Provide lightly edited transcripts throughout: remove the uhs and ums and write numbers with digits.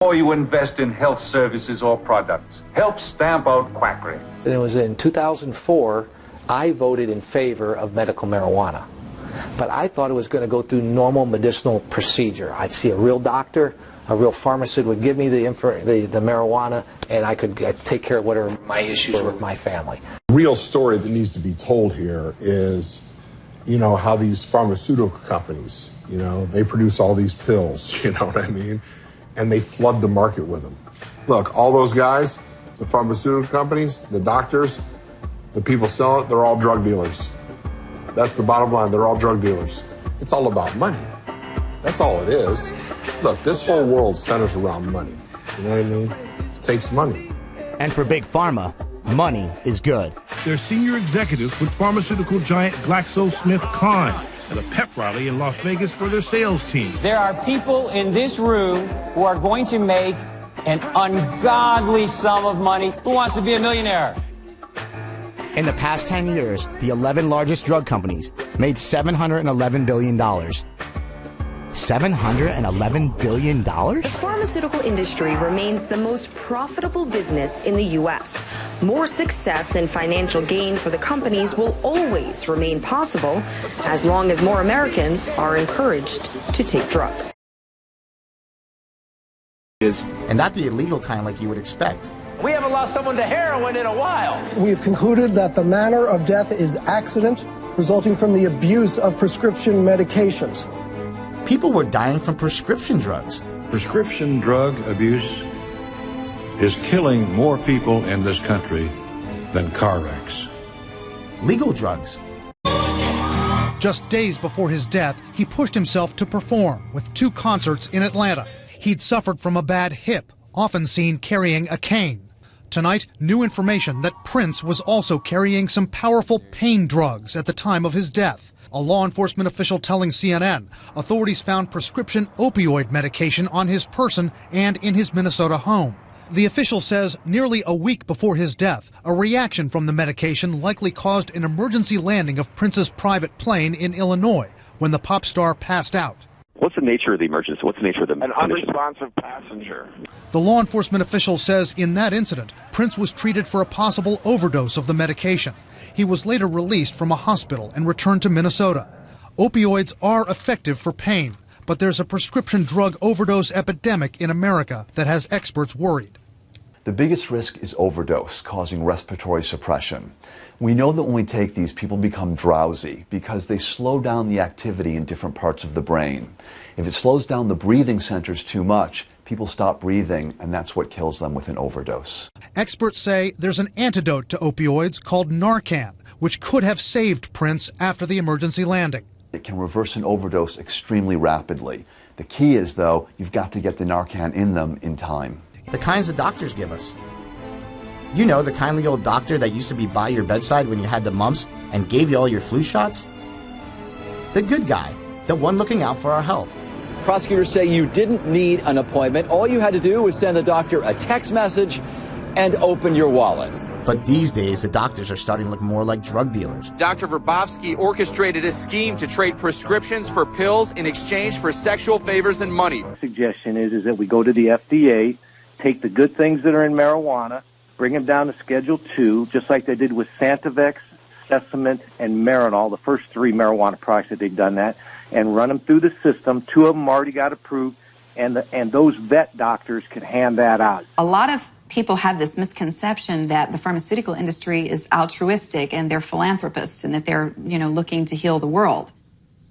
Before you invest in health services or products, help stamp out quackery. And it was in 2004, I voted in favor of medical marijuana. But I thought it was going to go through normal medicinal procedure. I'd see a real doctor, a real pharmacist would give me the marijuana, and I could take care of whatever my issues were with my family. The real story that needs to be told here is, you know, how these pharmaceutical companies, you know, they produce all these pills, you know what I mean? And they flood the market with them. Look, all those guys, the pharmaceutical companies, the doctors, the people selling it, they're all drug dealers. That's the bottom line. They're all drug dealers. It's all about money. That's all it is. Look, this whole world centers around money. You know what I mean? It takes money. And for Big Pharma, money is good. They're senior executives with pharmaceutical giant GlaxoSmithKline at a pep rally in Las Vegas for their sales team. There are people in this room who are going to make an ungodly sum of money. Who wants to be a millionaire? In the past 10 years, the 11 largest drug companies made $711 billion. $711 billion? The pharmaceutical industry remains the most profitable business in the U.S. More success and financial gain for the companies will always remain possible as long as more Americans are encouraged to take drugs. And not the illegal kind like you would expect. We haven't lost someone to heroin in a while. We've concluded that the manner of death is accident resulting from the abuse of prescription medications. People were dying from prescription drugs. Prescription drug abuse is killing more people in this country than car wrecks. Legal drugs. Just days before his death, he pushed himself to perform with 2 concerts in Atlanta. He'd suffered from a bad hip, often seen carrying a cane. Tonight, new information that Prince was also carrying some powerful pain drugs at the time of his death. A law enforcement official telling CNN authorities found prescription opioid medication on his person and in his Minnesota home. The official says nearly a week before his death, a reaction from the medication likely caused an emergency landing of Prince's private plane in Illinois when the pop star passed out. What's the nature of the emergency? What's the nature of the An unresponsive passenger. The law enforcement official says in that incident, Prince was treated for a possible overdose of the medication. He was later released from a hospital and returned to Minnesota. Opioids are effective for pain, but there's a prescription drug overdose epidemic in America that has experts worried. The biggest risk is overdose, causing respiratory suppression. We know that when we take these, people become drowsy because they slow down the activity in different parts of the brain. If it slows down the breathing centers too much, people stop breathing, and that's what kills them with an overdose. Experts say there's an antidote to opioids called Narcan, which could have saved Prince after the emergency landing. It can reverse an overdose extremely rapidly. The key is, though, you've got to get the Narcan in them in time. The kinds the doctors give us. You know, the kindly old doctor that used to be by your bedside when you had the mumps and gave you all your flu shots? The good guy, the one looking out for our health. Prosecutors say you didn't need an appointment. All you had to do was send the doctor a text message and open your wallet. But these days, the doctors are starting to look more like drug dealers. Dr. Verbofsky orchestrated a scheme to trade prescriptions for pills in exchange for sexual favors and money. The suggestion is that we go to the FDA, take the good things that are in marijuana, bring them down to Schedule 2, just like they did with Santavex, Sesament, and Marinol, the first 3 marijuana products that they've done that, and run them through the system. 2 of them already got approved, and those vet doctors can hand that out. A lot of people have this misconception that the pharmaceutical industry is altruistic and they're philanthropists and that they're, looking to heal the world.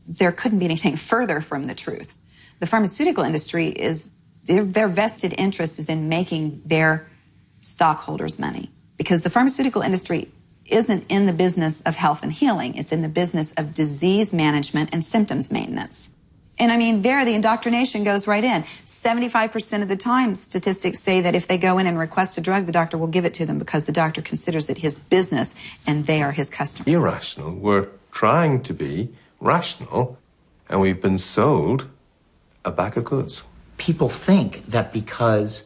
There couldn't be anything further from the truth. The pharmaceutical industry their vested interest is in making their stockholders money, because the pharmaceutical industry isn't in the business of health and healing. It's in the business of disease management and symptoms maintenance. And there the indoctrination goes right in. 75% of the time, statistics say that if they go in and request a drug, the doctor will give it to them because the doctor considers it his business and they are his customer. Irrational. We're trying to be rational, and we've been sold a bag of goods. People think that because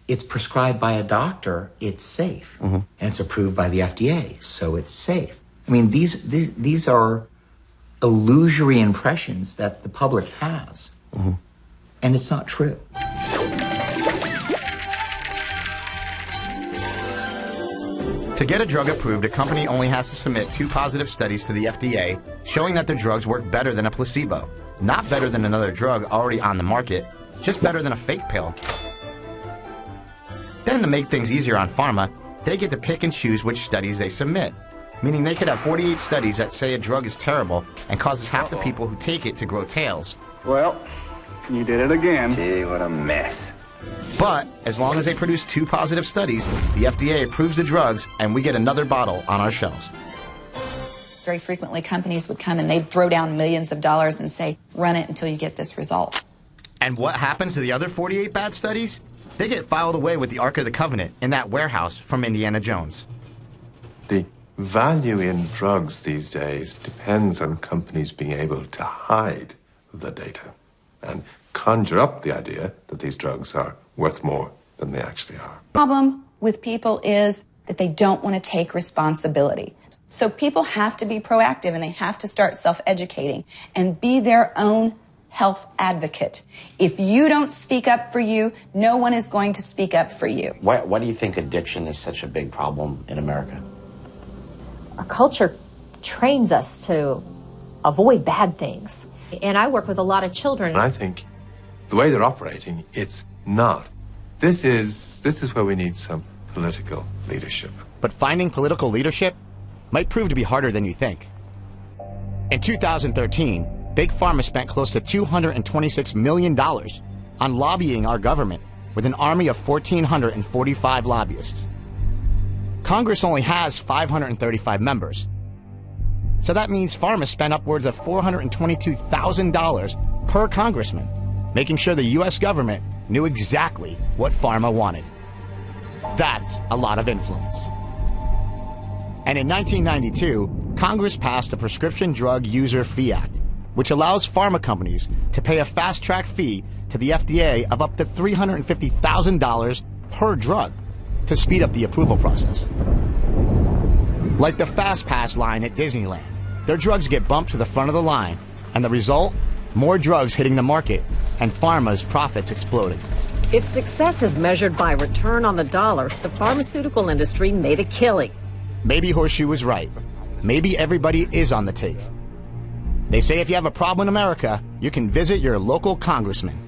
it's prescribed by a doctor, it's safe. Mm-hmm. And it's approved by the FDA, so it's safe. These are illusory impressions that the public has. Mm-hmm. And it's not true. To get a drug approved, a company only has to submit 2 positive studies to the FDA showing that their drugs work better than a placebo. Not better than another drug already on the market, just better than a fake pill. Then to make things easier on pharma, they get to pick and choose which studies they submit. Meaning they could have 48 studies that say a drug is terrible and causes half the people who take it to grow tails. Well, you did it again. Gee, what a mess. But as long as they produce 2 positive studies, the FDA approves the drugs and we get another bottle on our shelves. Very frequently, companies would come and they'd throw down millions of dollars and say, run it until you get this result. And what happens to the other 48 bad studies? They get filed away with the Ark of the Covenant in that warehouse from Indiana Jones. The value in drugs these days depends on companies being able to hide the data and conjure up the idea that these drugs are worth more than they actually are. The problem with people is that they don't want to take responsibility. So people have to be proactive and they have to start self-educating and be their own health advocate. If you don't speak up for you, no one is going to speak up for you. Why do you think addiction is such a big problem in America? Our culture trains us to avoid bad things. And I work with a lot of children. And I think the way they're operating, it's not. This is where we need some political leadership. But finding political leadership might prove to be harder than you think. In 2013, Big Pharma spent close to $226 million on lobbying our government with an army of 1,445 lobbyists. Congress only has 535 members. So that means pharma spent upwards of $422,000 per congressman, making sure the U.S. government knew exactly what pharma wanted. That's a lot of influence. And in 1992, Congress passed the Prescription Drug User Fee Act, which allows pharma companies to pay a fast-track fee to the FDA of up to $350,000 per drug to speed up the approval process. Like the Fast Pass line at Disneyland, their drugs get bumped to the front of the line, and the result? More drugs hitting the market, and pharma's profits exploding. If success is measured by return on the dollar, the pharmaceutical industry made a killing. Maybe Horseshoe was right. Maybe everybody is on the take. They say if you have a problem in America, you can visit your local congressman.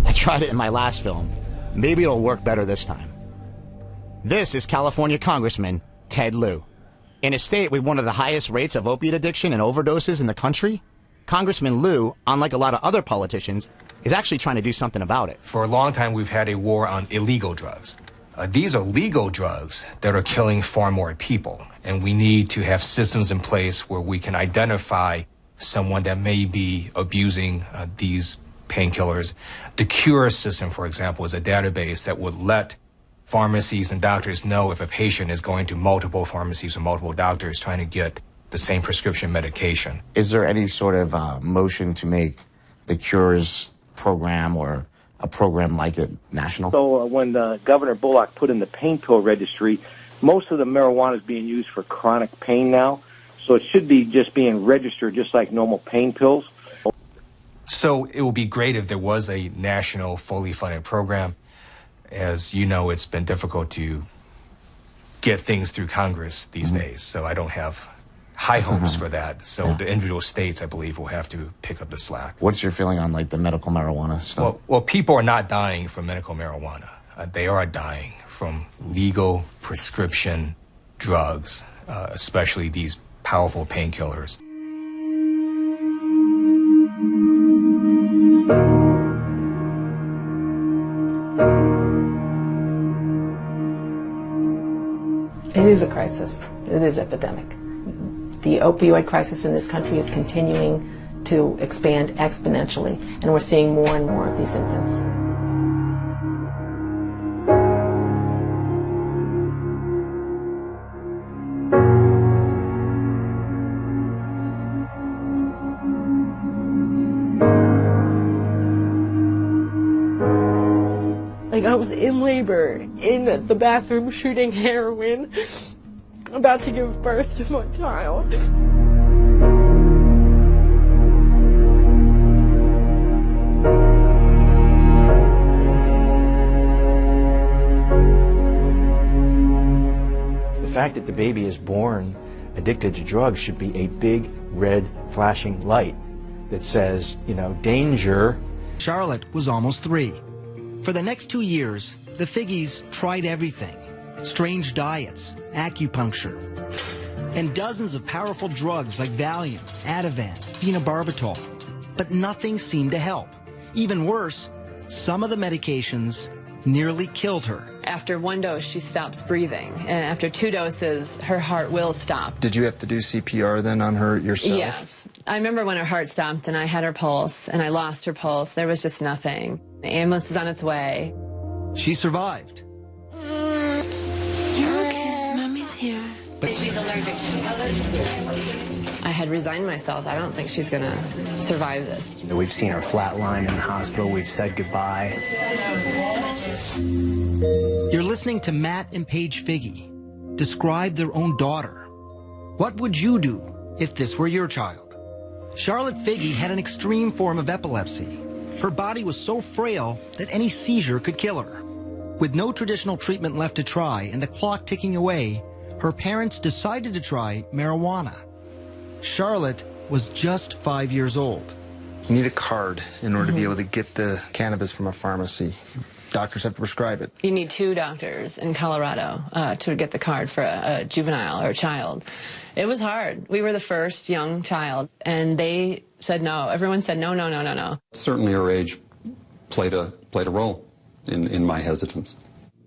I tried it in my last film. Maybe it'll work better this time. This is California Congressman Ted Lieu. In a state with one of the highest rates of opiate addiction and overdoses in the country, Congressman Lieu, unlike a lot of other politicians, is actually trying to do something about it. For a long time, we've had a war on illegal drugs. These are legal drugs that are killing far more people, and we need to have systems in place where we can identify someone that may be abusing these painkillers. The Cure system, for example, is a database that would let pharmacies and doctors know if a patient is going to multiple pharmacies or multiple doctors trying to get the same prescription medication. Is there any sort of motion to make the Cures program or a program like it national? So when Governor Bullock put in the pain pill registry, most of the marijuana is being used for chronic pain now. So it should be just being registered just like normal pain pills. So it would be great if there was a national fully funded program. As you know, it's been difficult to get things through Congress these days, so I don't have high hopes for that. So the individual states, I believe, will have to pick up the slack. What's your feeling on like the medical marijuana stuff? Well, people are not dying from medical marijuana. They are dying from legal prescription drugs, especially these powerful painkillers. It is a crisis. It is epidemic. The opioid crisis in this country is continuing to expand exponentially, and we're seeing more and more of these infants. Like, I was in labor, in the bathroom shooting heroin, about to give birth to my child. fact that the baby is born addicted to drugs should be a big red flashing light that says, you know, danger. Charlotte was almost 3. For the next 2 years, the Figgies tried everything. Strange diets, acupuncture, and dozens of powerful drugs like Valium, Ativan, phenobarbital. But nothing seemed to help. Even worse, some of the medications nearly killed her. After 1 dose, she stops breathing. And after 2 doses, her heart will stop. Did you have to do CPR then on her yourself? Yes. I remember when her heart stopped and I had her pulse and I lost her pulse. There was just nothing. The ambulance is on its way. She survived. You're okay. Mommy's here. But she's allergic to I had resigned myself. I don't think she's going to survive this. We've seen her flatline in the hospital. We've said goodbye. You're listening to Matt and Paige Figgy describe their own daughter. What would you do if this were your child? Charlotte Figgy had an extreme form of epilepsy. Her body was so frail that any seizure could kill her. With no traditional treatment left to try and the clock ticking away, her parents decided to try marijuana. Charlotte was just 5 years old. You need a card in order to be able to get the cannabis from a pharmacy. Doctors have to prescribe it. You need 2 doctors in Colorado to get the card for a juvenile or a child. It was hard. We were the first young child, and they said no. Everyone said no, no, no, no, no. Certainly her age played a role in my hesitance.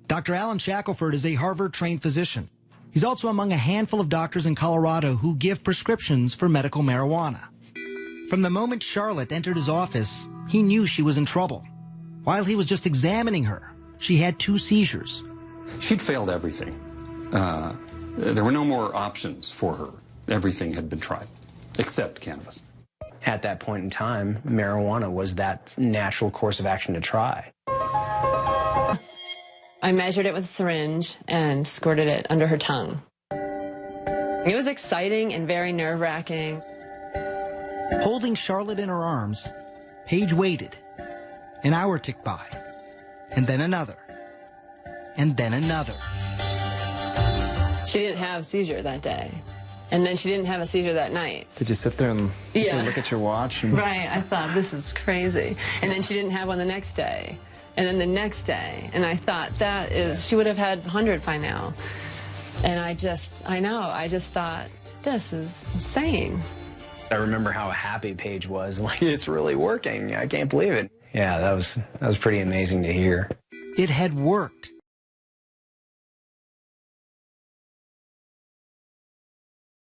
Dr. Alan Shackelford is a Harvard-trained physician. He's also among a handful of doctors in Colorado who give prescriptions for medical marijuana. From the moment Charlotte entered his office, he knew she was in trouble. While he was just examining her, she had 2 seizures. She'd failed everything. There were no more options for her. Everything had been tried, except cannabis. At that point in time, marijuana was that natural course of action to try. I measured it with a syringe and squirted it under her tongue. It was exciting and very nerve-wracking. Holding Charlotte in her arms, Paige waited. An hour ticked by, and then another, and then another. She didn't have a seizure that day, and then she didn't have a seizure that night. Did you sit there and look at your watch? And... Right, I thought, this is crazy. And then she didn't have one the next day, and then the next day, and I thought, she would have had 100 by now. And I just thought, this is insane. I remember how happy Paige was, like, it's really working. I can't believe it. Yeah, that was pretty amazing to hear. It had worked.